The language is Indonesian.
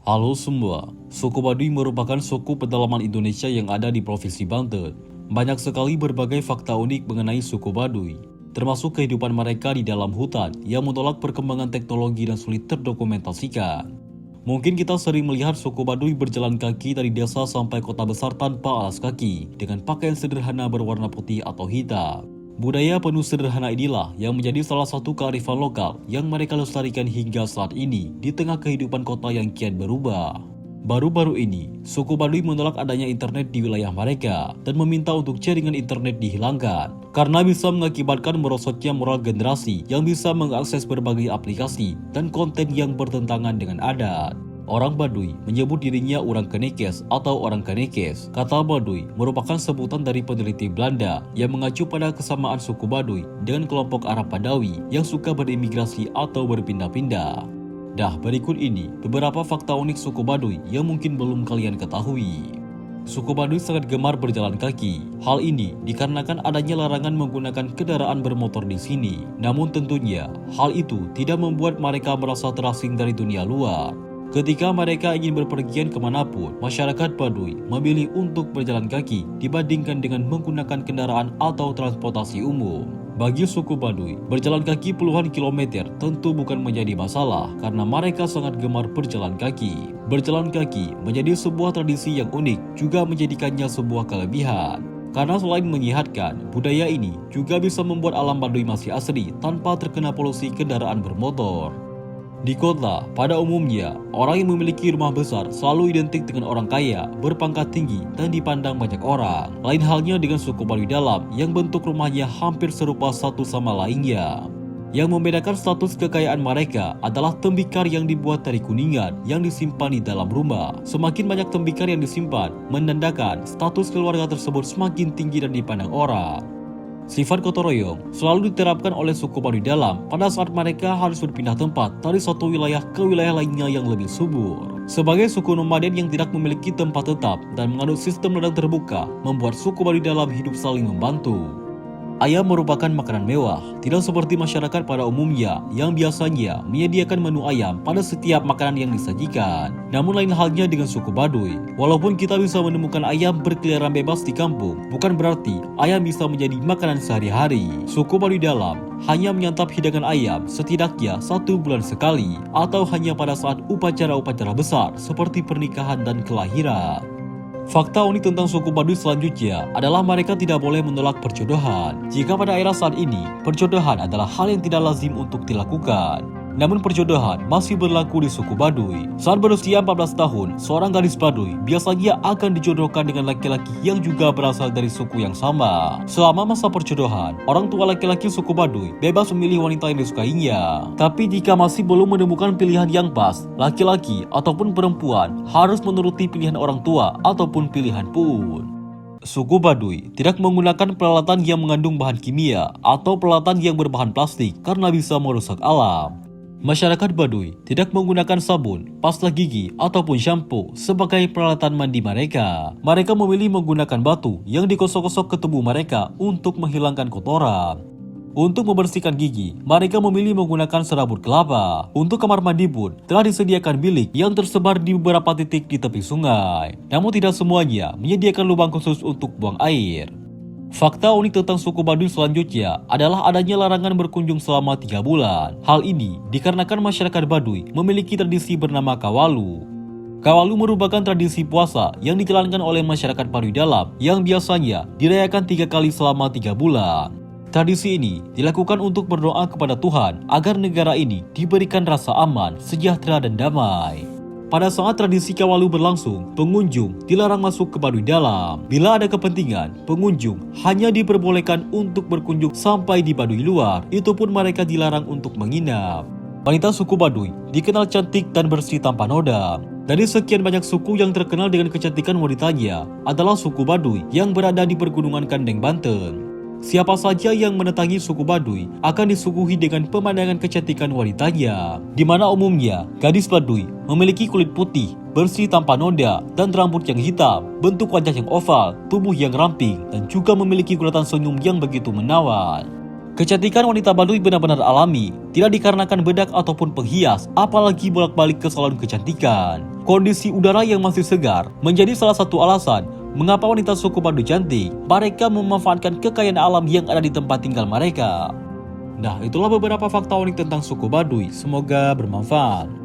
Halo semua, suku Baduy merupakan suku pedalaman Indonesia yang ada di Provinsi Banten. Banyak sekali berbagai fakta unik mengenai suku Baduy, termasuk kehidupan mereka di dalam hutan yang menolak perkembangan teknologi dan sulit terdokumentasikan. Mungkin kita sering melihat suku Baduy berjalan kaki dari desa sampai kota besar tanpa alas kaki, dengan pakaian sederhana berwarna putih atau hitam. Budaya penuh sederhana inilah yang menjadi salah satu kearifan lokal yang mereka lestarikan hingga saat ini di tengah kehidupan kota yang kian berubah. Baru-baru ini, suku Baduy menolak adanya internet di wilayah mereka dan meminta untuk jaringan internet dihilangkan karena bisa mengakibatkan merosotnya moral generasi yang bisa mengakses berbagai aplikasi dan konten yang bertentangan dengan adat. Orang Baduy menyebut dirinya orang Kenekes atau orang Kenekes. Kata Baduy merupakan sebutan dari peneliti Belanda yang mengacu pada kesamaan suku Baduy dengan kelompok Arab Badawi yang suka berimigrasi atau berpindah-pindah. Berikut ini beberapa fakta unik suku Baduy yang mungkin belum kalian ketahui. Suku Baduy sangat gemar berjalan kaki. Hal ini dikarenakan adanya larangan menggunakan kendaraan bermotor di sini. Namun tentunya, hal itu tidak membuat mereka merasa terasing dari dunia luar. Ketika mereka ingin berpergian kemanapun, masyarakat Baduy memilih untuk berjalan kaki dibandingkan dengan menggunakan kendaraan atau transportasi umum. Bagi suku Baduy, berjalan kaki puluhan kilometer tentu bukan menjadi masalah karena mereka sangat gemar berjalan kaki. Berjalan kaki menjadi sebuah tradisi yang unik, juga menjadikannya sebuah kelebihan. Karena selain menyehatkan, budaya ini juga bisa membuat alam Baduy masih asri tanpa terkena polusi kendaraan bermotor. Di kota, pada umumnya, orang yang memiliki rumah besar selalu identik dengan orang kaya, berpangkat tinggi, dan dipandang banyak orang. Lain halnya dengan suku Baduy Dalam yang bentuk rumahnya hampir serupa satu sama lainnya. Yang membedakan status kekayaan mereka adalah tembikar yang dibuat dari kuningan yang disimpan di dalam rumah. Semakin banyak tembikar yang disimpan, menandakan status keluarga tersebut semakin tinggi dan dipandang orang. Sifat gotong royong selalu diterapkan oleh suku Baduy Dalam pada saat mereka harus berpindah tempat dari satu wilayah ke wilayah lainnya yang lebih subur. Sebagai suku nomaden yang tidak memiliki tempat tetap dan menganut sistem ladang terbuka, membuat suku Baduy Dalam hidup saling membantu. Ayam merupakan makanan mewah, tidak seperti masyarakat pada umumnya yang biasanya menyediakan menu ayam pada setiap makanan yang disajikan. Namun lain halnya dengan suku Baduy. Walaupun kita bisa menemukan ayam berkeliaran bebas di kampung, bukan berarti ayam bisa menjadi makanan sehari-hari. Suku Baduy Dalam hanya menyantap hidangan ayam setidaknya 1 bulan sekali, atau hanya pada saat upacara-upacara besar seperti pernikahan dan kelahiran. Fakta unik tentang suku Baduy selanjutnya adalah mereka tidak boleh menolak perjodohan. Jika pada era saat ini, perjodohan adalah hal yang tidak lazim untuk dilakukan. Namun perjodohan masih berlaku di suku Baduy. Saat berusia 14 tahun, seorang gadis Baduy biasanya akan dijodohkan dengan laki-laki yang juga berasal dari suku yang sama. Selama masa perjodohan, orang tua laki-laki suku Baduy bebas memilih wanita yang disukainya. Tapi jika masih belum menemukan pilihan yang pas, laki-laki ataupun perempuan harus menuruti pilihan orang tua ataupun pilihan pun. Suku Baduy tidak menggunakan peralatan yang mengandung bahan kimia atau peralatan yang berbahan plastik karena bisa merusak alam. Masyarakat Baduy tidak menggunakan sabun, pasta gigi, ataupun shampoo sebagai peralatan mandi mereka. Mereka memilih menggunakan batu yang digosok-gosok ke tubuh mereka untuk menghilangkan kotoran. Untuk membersihkan gigi, mereka memilih menggunakan serabut kelapa. Untuk kamar mandi pun telah disediakan bilik yang tersebar di beberapa titik di tepi sungai. Namun tidak semuanya menyediakan lubang khusus untuk buang air. Fakta unik tentang suku Baduy selanjutnya adalah adanya larangan berkunjung selama 3 bulan. Hal ini dikarenakan masyarakat Baduy memiliki tradisi bernama Kawalu. Kawalu merupakan tradisi puasa yang dijalankan oleh masyarakat Baduy Dalam yang biasanya dirayakan 3 kali selama 3 bulan. Tradisi ini dilakukan untuk berdoa kepada Tuhan agar negara ini diberikan rasa aman, sejahtera, dan damai. Pada saat tradisi Kawalu berlangsung, pengunjung dilarang masuk ke Baduy Dalam. Bila ada kepentingan, pengunjung hanya diperbolehkan untuk berkunjung sampai di Baduy luar. Itu pun mereka dilarang untuk menginap. Wanita suku Baduy dikenal cantik dan bersih tanpa noda. Dari sekian banyak suku yang terkenal dengan kecantikan wanitanya adalah suku Baduy yang berada di Pergunungan Kandeng, Banten. Siapa saja yang mendatangi suku Baduy akan disuguhi dengan pemandangan kecantikan wanitanya, di mana umumnya gadis Baduy memiliki kulit putih, bersih tanpa noda, dan rambut yang hitam, bentuk wajah yang oval, tubuh yang ramping, dan juga memiliki guratan senyum yang begitu menawan. Kecantikan wanita Baduy benar-benar alami, tidak dikarenakan bedak ataupun penghias, apalagi bolak-balik ke salon kecantikan. Kondisi udara yang masih segar menjadi salah satu alasan mengapa wanita suku Baduy cantik. Mereka memanfaatkan kekayaan alam yang ada di tempat tinggal mereka. Nah, itulah beberapa fakta unik tentang suku Baduy. Semoga bermanfaat.